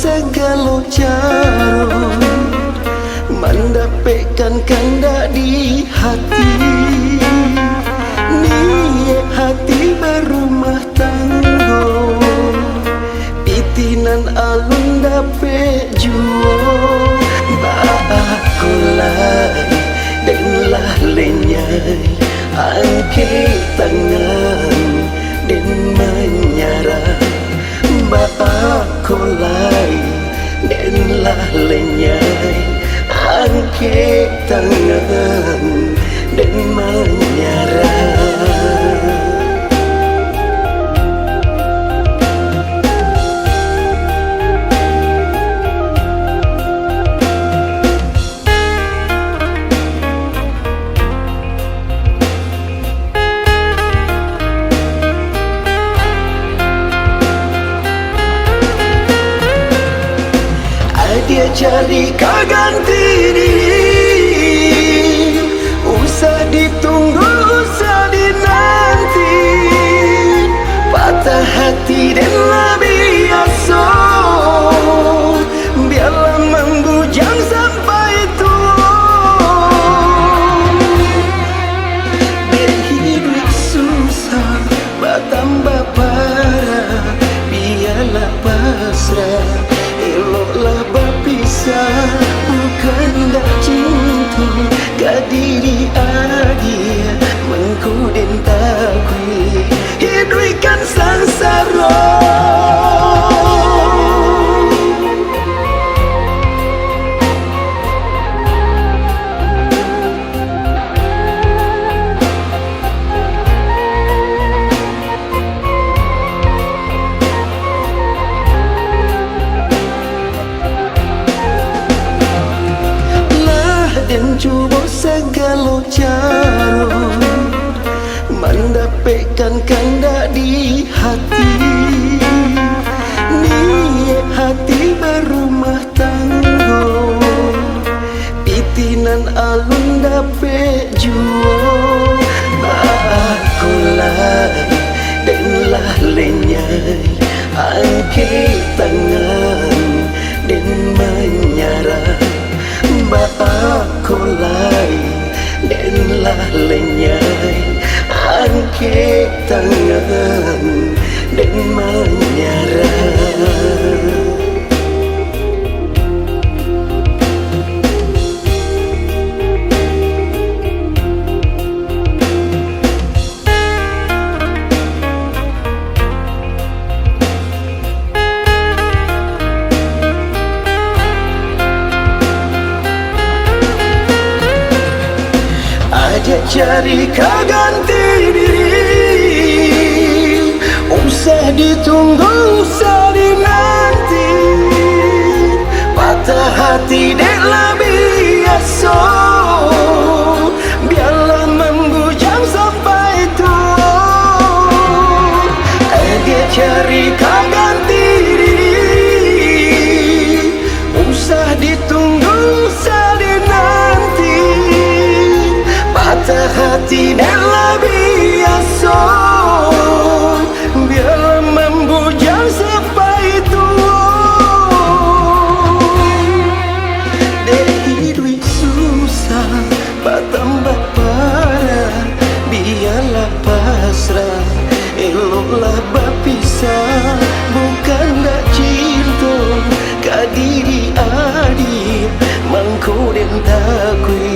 segala cara mendapatkan kanda di hati. Niat hati berumah tangga, pitinan alun dapet jua. Bakulai denlah lenyai, angkat tangan dan menyerah. Bakulai denlah lenyai, angkat tangan dan menyerah. Dia cari kau ganti diri, usah ditunggu, usah dinanti. Patah hati dan biasa, biarlah membujang sampai tua. Biar hidup susah, bertambah parah, biarlah pasrah. Eloklah berpisah, bukan dah cinta. Kadiri adia, mengkudin takui, hidupkan sangsara. Dan cuba segala cara mendapatkan kanda di hati. Niat hati berumah tangga, pitinan alun dapet jua. Bakulai denlah lenyai, angkat tangan dan menyerah. Bakulai denlah lenyai, angkat tangan dan menyerah. Dia cari kau ganti diri, usah ditunggu, usah dinanti. Patah hati deklah biasa, biarlah membujang sampai tua. Dia cari kau ganti diri, usah ditunggu, usah dinanti. Patah hati denlah biasa, biar membujang sampai tua. Dek hidup susah, bertambah parah, biarlah pasrah. Eloklah berpisah, bukan dah cinta. Kadiri adik, mangkudin takui,